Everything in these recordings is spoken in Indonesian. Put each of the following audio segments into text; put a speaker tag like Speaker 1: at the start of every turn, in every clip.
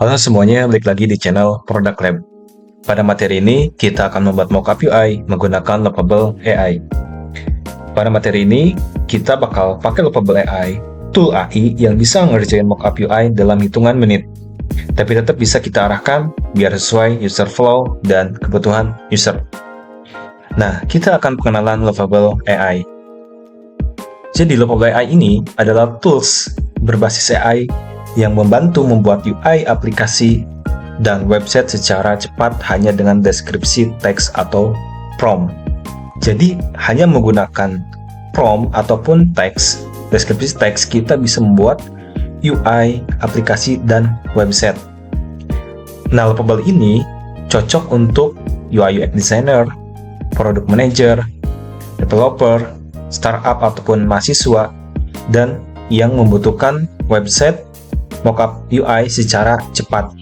Speaker 1: Halo semuanya, balik lagi di channel Product Lab. Pada materi ini, kita akan membuat mockup UI menggunakan Lovable AI. Pada materi ini, kita bakal pakai Lovable AI, tool AI yang bisa ngerjain mockup UI dalam hitungan menit. Tapi tetap bisa kita arahkan biar sesuai user flow dan kebutuhan user. Nah, kita akan pengenalan Lovable AI. Jadi, Lovable AI ini adalah tools berbasis AI yang membantu membuat UI aplikasi dan website secara cepat hanya dengan deskripsi teks atau prompt. Jadi, hanya menggunakan prompt ataupun teks, deskripsi teks, kita bisa membuat UI, aplikasi, dan website. Nah, Lovable ini cocok untuk UI UX designer, product manager, developer, startup ataupun mahasiswa, dan yang membutuhkan website mockup UI secara cepat.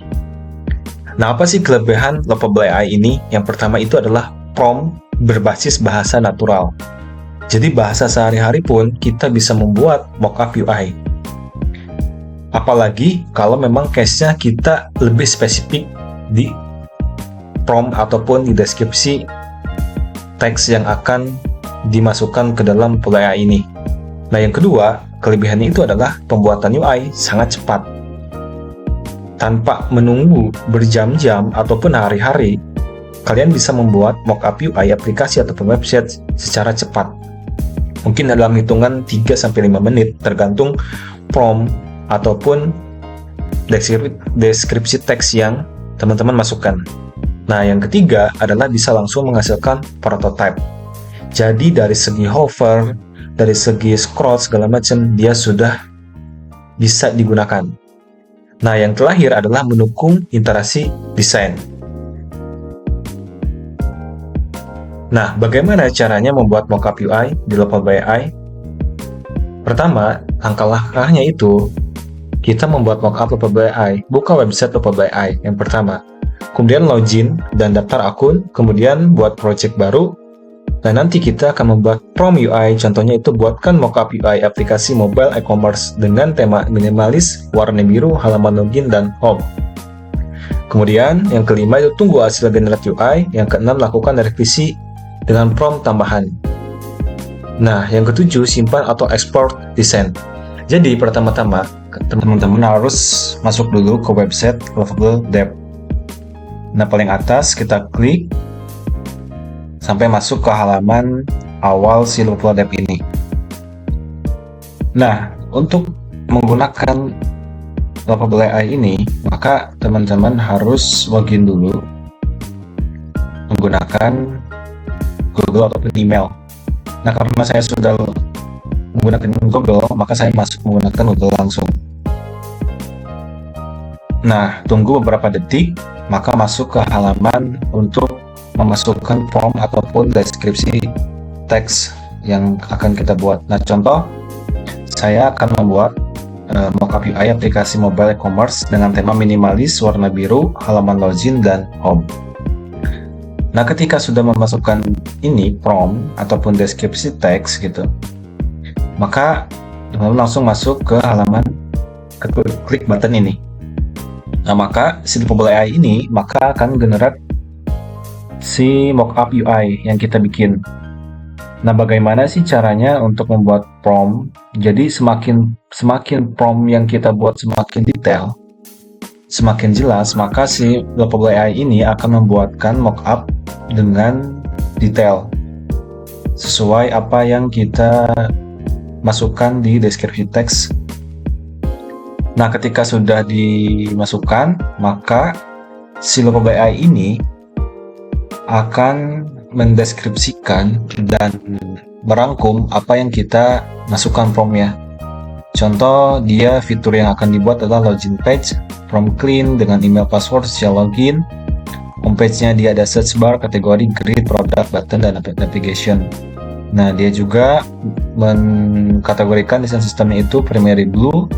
Speaker 1: Nah, apa sih kelebihan Lovable AI ini? Yang pertama itu adalah prompt berbasis bahasa natural. Jadi bahasa sehari-hari pun kita bisa membuat mockup UI. Apalagi kalau memang case-nya kita lebih spesifik di prompt ataupun di deskripsi teks yang akan dimasukkan ke dalam Lovable AI ini. Nah, yang kedua, kelebihannya itu adalah pembuatan UI sangat cepat. Tanpa menunggu berjam-jam ataupun hari-hari, kalian bisa membuat mockup UI aplikasi ataupun website secara cepat. Mungkin dalam hitungan 3-5 menit, tergantung prompt ataupun deskripsi teks yang teman-teman masukkan. Nah, yang ketiga adalah bisa langsung menghasilkan prototype. Jadi dari segi hover, dari segi scroll segala macam, dia sudah bisa digunakan. Nah, yang terakhir adalah mendukung interaksi desain. Nah, bagaimana caranya membuat mockup UI di Lovable AI? Pertama, langkah-langkahnya itu kita membuat mockup Lovable AI, buka website Lovable AI yang pertama. Kemudian login dan daftar akun, kemudian buat project baru. Nah, nanti kita akan membuat prompt UI, contohnya itu buatkan mockup UI aplikasi mobile e-commerce dengan tema minimalis, warna biru, halaman login, dan home. Kemudian, yang kelima itu tunggu hasil generate UI, yang keenam lakukan revisi dengan prompt tambahan. Nah, yang ketujuh simpan atau export desain. Jadi, pertama-tama, teman-teman harus masuk dulu ke website Lovable Dev. Nah, paling atas kita klik sampai masuk ke halaman awal si Lovable Dev ini. Nah, untuk menggunakan Lovable AI ini, maka teman-teman harus login dulu menggunakan Google ataupun email. Nah, karena saya sudah menggunakan Google, maka saya masuk menggunakan Google langsung. Nah, tunggu beberapa detik, maka masuk ke halaman untuk memasukkan prompt ataupun deskripsi teks yang akan kita buat. Nah, contoh, saya akan membuat mockup UI aplikasi mobile e-commerce dengan tema minimalis, warna biru, halaman login, dan home. Nah, ketika sudah memasukkan ini prompt ataupun deskripsi teks gitu, maka teman-teman langsung masuk ke halaman klik button ini. Nah, maka si Lovable AI ini maka akan generate si mockup UI yang kita bikin. Nah, bagaimana sih caranya untuk membuat prompt? Jadi semakin prompt yang kita buat semakin detail, semakin jelas, maka si Lovable AI ini akan membuatkan mockup dengan detail sesuai apa yang kita masukkan di deskripsi teks. Nah, ketika sudah dimasukkan, maka si Lovable AI ini akan mendeskripsikan dan merangkum apa yang kita masukkan promptnya. Contoh, dia fitur yang akan dibuat adalah login page, prompt clean dengan email password secara login. Homepage-nya dia ada search bar, kategori, grid, product, button, dan navigation. Nah, dia juga mengkategorikan desain sistemnya itu primary blue,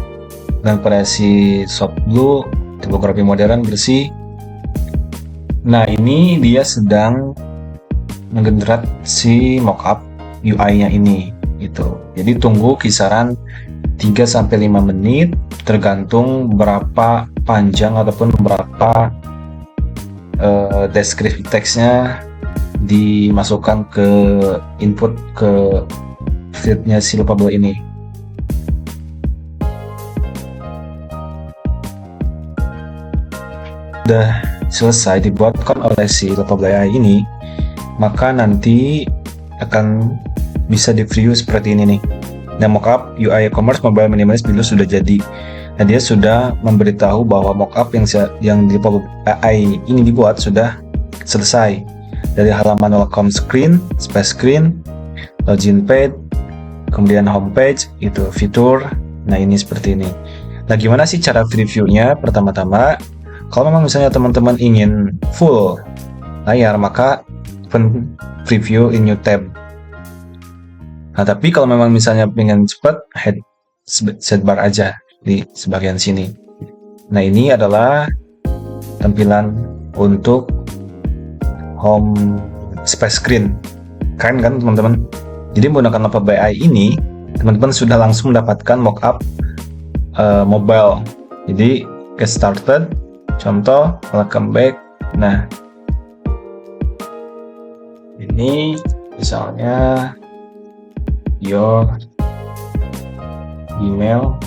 Speaker 1: dengan variasi soft blue, tipografi modern, bersih. Nah, ini dia sedang menggenerate si mockup UI-nya ini gitu. Jadi tunggu kisaran 3-5 menit, tergantung berapa panjang ataupun berapa deskripsi teksnya dimasukkan ke input ke fieldnya si loopable ini. Sudah selesai dibuatkan oleh si loopable AI ini, maka nanti akan bisa di preview seperti ini nih. Nah, mockup UI e-commerce mobile minimalist dulu sudah jadi. Nah, dia sudah memberitahu bahwa mockup yang di AI ini dibuat sudah selesai. Dari halaman welcome screen, splash screen, login page, kemudian homepage, itu fitur. Nah, ini seperti ini. Nah, gimana sih cara previewnya? Pertama-tama, kalau memang misalnya teman-teman ingin full layar, maka open preview in new tab. Nah, tapi kalau memang misalnya pengen cepat, head sidebar aja di sebagian sini. Nah, ini adalah tampilan untuk home splash screen. Keren kan teman-teman? Jadi menggunakan loopable AI ini, teman-teman sudah langsung mendapatkan mockup mobile. Jadi get started, contoh, welcome back. Nah, ini misalnya your email.com.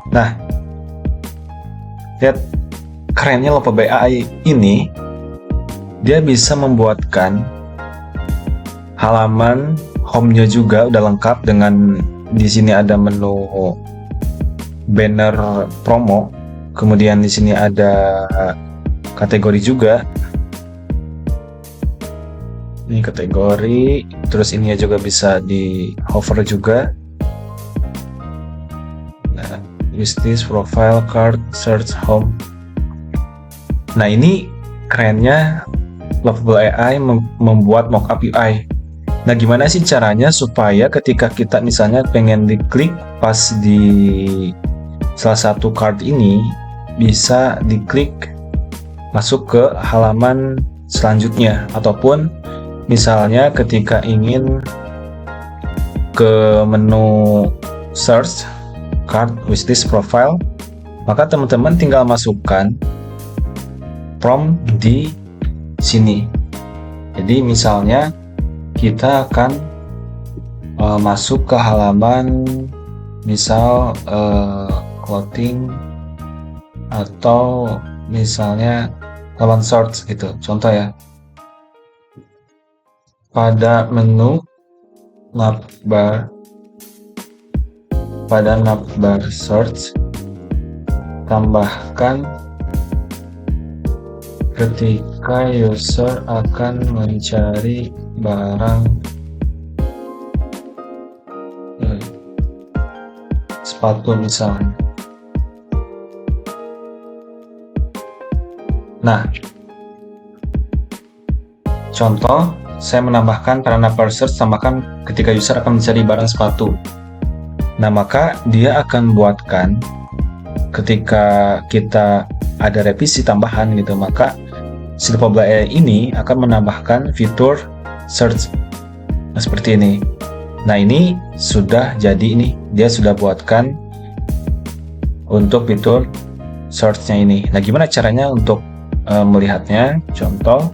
Speaker 1: Nah, lihat kerennya loopable AI ini, dia bisa membuatkan halaman home-nya juga udah lengkap dengan di sini ada menu banner promo, kemudian di sini ada kategori juga. Ini kategori, terus ini juga bisa di hover juga. Nah, use this profile card search home. Nah, ini kerennya loopable AI membuat mockup UI. Nah, gimana sih caranya supaya ketika kita misalnya pengen diklik pas di salah satu card ini, bisa diklik masuk ke halaman selanjutnya, ataupun misalnya ketika ingin ke menu search card wishlist profile, maka teman-teman tinggal masukkan prompt di sini. Jadi misalnya kita akan masuk ke halaman misal clothing, atau misalnya halaman search gitu, contoh ya. Pada menu navbar, pada navbar search, tambahkan ketika user akan mencari barang sepatu misalnya. Nah, contoh, saya menambahkan pada navbar search, tambahkan ketika user akan mencari barang sepatu. Nah, maka dia akan buatkan ketika kita ada revisi tambahan gitu, maka si loopable AI ini akan menambahkan fitur search. Nah, seperti ini. Nah, ini sudah jadi, ini dia sudah buatkan untuk fitur search-nya ini. Nah, gimana caranya untuk melihatnya? Contoh,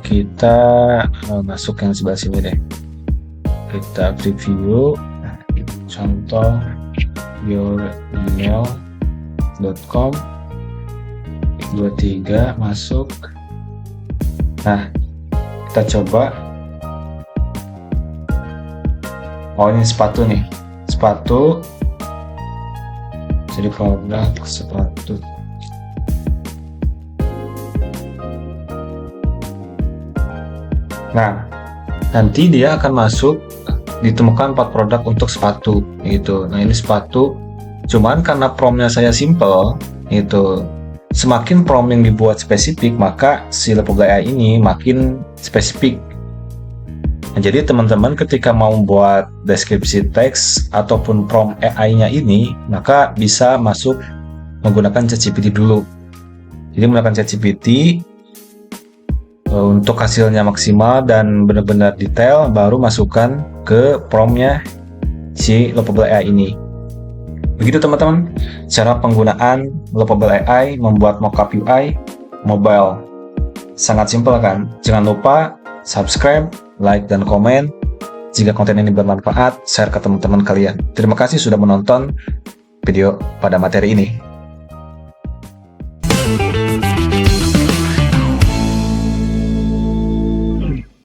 Speaker 1: kita masuk yang sebelah sini deh, kita preview. Contoh your email.com 23, masuk. Nah, kita coba. Oh, ini sepatu nih, sepatu, jadi produk sepatu. Nah, nanti dia akan masuk, ditemukan 4 produk untuk sepatu gitu. Nah, ini sepatu, cuman karena promptnya saya simple itu, semakin prompt yang dibuat spesifik, maka si loopable AI ini makin spesifik. Nah, jadi teman-teman ketika mau buat deskripsi teks ataupun prompt AI-nya ini, maka bisa masuk menggunakan ChatGPT dulu. Jadi menggunakan ChatGPT, untuk hasilnya maksimal dan benar-benar detail, baru masukkan ke promptnya si Lovable AI ini. Begitu teman-teman, cara penggunaan Lovable AI membuat mockup UI mobile. Sangat simpel kan? Jangan lupa subscribe, like, dan komen. Jika konten ini bermanfaat, share ke teman-teman kalian. Terima kasih sudah menonton video pada materi ini.